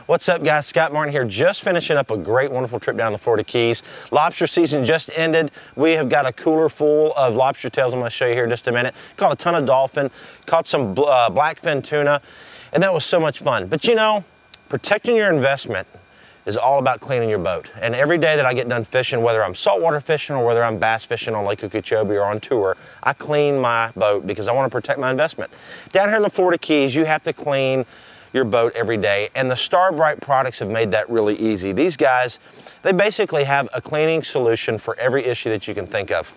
What's up, guys? Scott Martin here, just finishing up a great, wonderful trip down the Florida Keys. Lobster season just ended. We have got a cooler full of lobster tails I'm going to show you here in just a minute. Caught a ton of dolphin, caught some blackfin tuna, and that was so much fun. But you know, protecting your investment is all about cleaning your boat. And every day that I get done fishing, whether I'm saltwater fishing or whether I'm bass fishing on Lake Okeechobee or on tour, I clean my boat because I want to protect my investment. Down here in the Florida Keys, you have to clean your boat every day, and the Starbrite products have made that really easy. These guys, they basically have a cleaning solution for every issue that you can think of.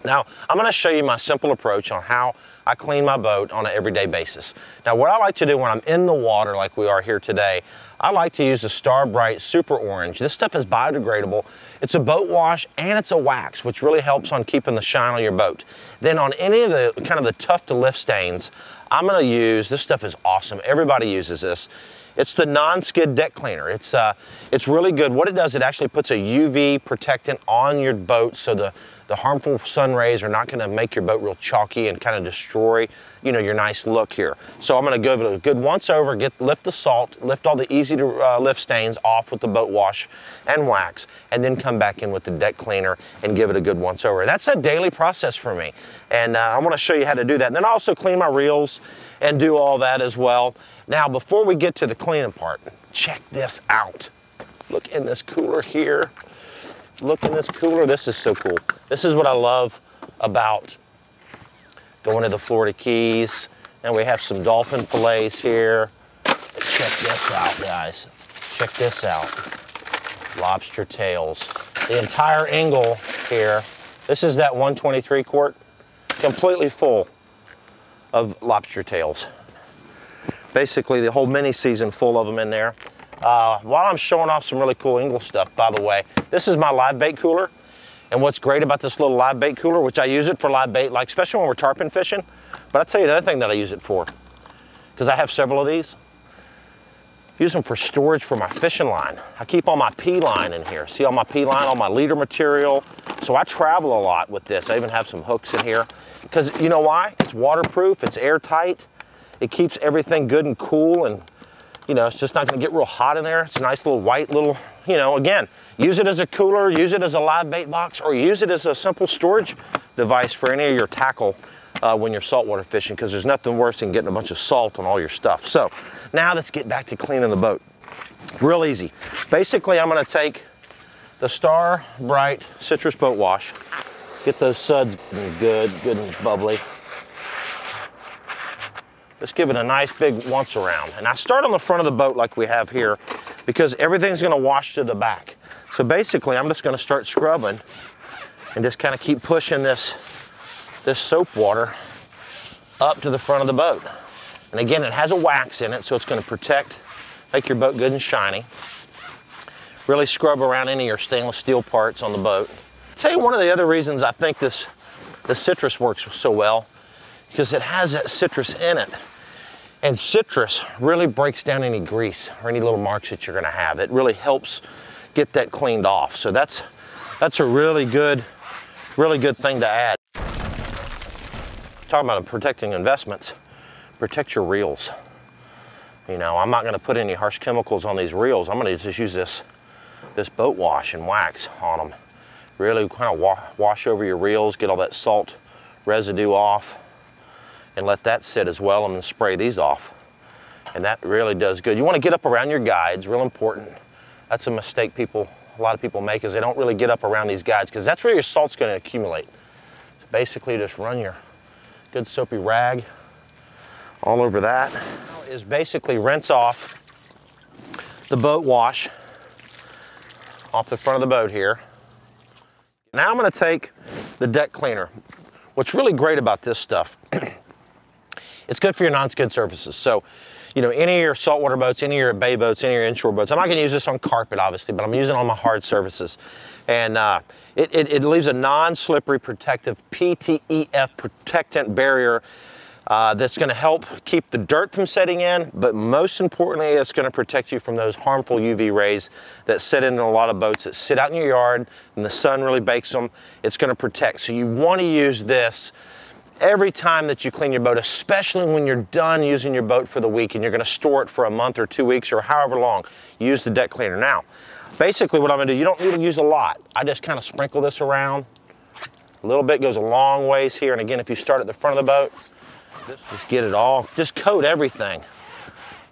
Now, I'm going to show you my simple approach on how I clean my boat on an everyday basis. Now, what I like to do when I'm in the water like we are here today, I like to use the Starbrite Super Orange. This stuff is biodegradable. It's a boat wash and it's a wax, which really helps on keeping the shine on your boat. Then on any of the kind of the tough to lift stains, I'm going to use, this stuff is awesome. Everybody uses this. It's the non-skid deck cleaner. It's really good. What it does, it actually puts a UV protectant on your boat so the harmful sun rays are not going to make your boat real chalky and kind of destroy, you know, your nice look here. So I'm going to give it a good once over, lift the salt, lift all the easy to lift stains off with the boat wash and wax, and then come back in with the deck cleaner and give it a good once over. That's a daily process for me, and I want to show you how to do that. And then I also clean my reels and do all that as well. Now, before we get to the cleaning part, check this out. Look in this cooler here. Look in this cooler. This is so cool. This is what I love about going to the Florida Keys. And we have some dolphin fillets here. Check this out, guys. Check this out. Lobster tails. The entire angle here. This is that 123 quart, completely full of lobster tails. Basically the whole mini season full of them in there. While I'm showing off some really cool English stuff, by the way, this is my live bait cooler. And what's great about this little live bait cooler, which I use it for live bait, like especially when we're tarpon fishing, but I'll tell you another thing that I use it for, because I have several of these. Use them for storage for my fishing line. I keep all my P line in here. See all my P line, all my leader material. So I travel a lot with this. I even have some hooks in here. Because you know why? It's waterproof, it's airtight. It keeps everything good and cool, and you know, it's just not gonna get real hot in there. It's a nice little white little, you know, again, use it as a cooler, use it as a live bait box, or use it as a simple storage device for any of your tackle when you're saltwater fishing, because there's nothing worse than getting a bunch of salt on all your stuff. So now let's get back to cleaning the boat. Real easy. Basically, I'm gonna take the Starbrite Citrus Boat Wash, get those suds good and bubbly. Let's give it a nice big once around. And I start on the front of the boat like we have here, because everything's gonna wash to the back. So basically, I'm just gonna start scrubbing and just kind of keep pushing this soap water up to the front of the boat. And again, it has a wax in it, so it's gonna protect, make your boat good and shiny. Really scrub around any of your stainless steel parts on the boat. I'll tell you one of the other reasons I think the citrus works so well, because it has that citrus in it. And citrus really breaks down any grease or any little marks that you're gonna have. It really helps get that cleaned off. So that's a really good thing to add. Talking about protecting investments, protect your reels. You know, I'm not gonna put any harsh chemicals on these reels. I'm gonna just use this boat wash and wax on them. Really kind of wash over your reels, get all that salt residue off, and let that sit as well, and then spray these off. And that really does good. You want to get up around your guides, real important. That's a mistake a lot of people make, is they don't really get up around these guides, because that's where your salt's going to accumulate. So basically just run your good soapy rag all over that. Is basically rinse off the boat wash off the front of the boat here. Now I'm going to take the deck cleaner. What's really great about this stuff, it's good for your non-skid surfaces. So, you know, any of your saltwater boats, any of your bay boats, any of your inshore boats, I'm not gonna use this on carpet, obviously, but I'm using it on my hard surfaces. And it leaves a non-slippery protective PTEF protectant barrier that's gonna help keep the dirt from setting in, but most importantly, it's gonna protect you from those harmful UV rays that sit in a lot of boats that sit out in your yard and the sun really bakes them. It's gonna protect. So you wanna use this every time that you clean your boat, especially when you're done using your boat for the week and you're gonna store it for a month or 2 weeks or however long, use the deck cleaner. Now, basically what I'm gonna do, you don't need to use a lot. I just kind of sprinkle this around. A little bit goes a long ways here. And again, if you start at the front of the boat, just get it all, just coat everything.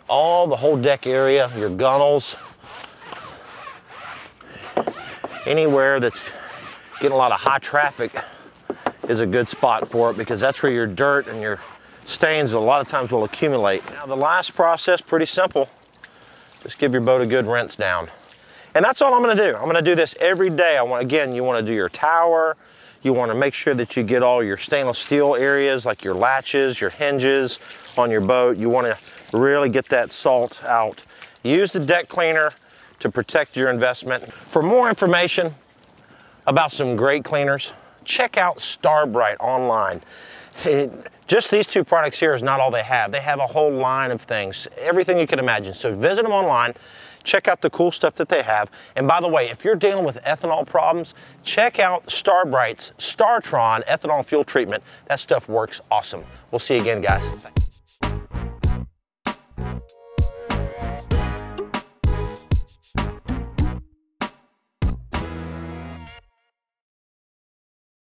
All the whole deck area, your gunnels, anywhere that's getting a lot of high traffic is a good spot for it, because that's where your dirt and your stains a lot of times will accumulate. Now the last process, pretty simple. Just give your boat a good rinse down. And that's all I'm gonna do. I'm gonna do this every day. Again, you wanna do your tower. You wanna make sure that you get all your stainless steel areas, like your latches, your hinges on your boat. You wanna really get that salt out. Use the deck cleaner to protect your investment. For more information about some great cleaners, check out Starbrite online. Just these two products here is not all they have. They have a whole line of things, everything you can imagine. So visit them online, check out the cool stuff that they have. And by the way, if you're dealing with ethanol problems, check out Starbrite's Startron ethanol fuel treatment. That stuff works awesome. We'll see you again, guys.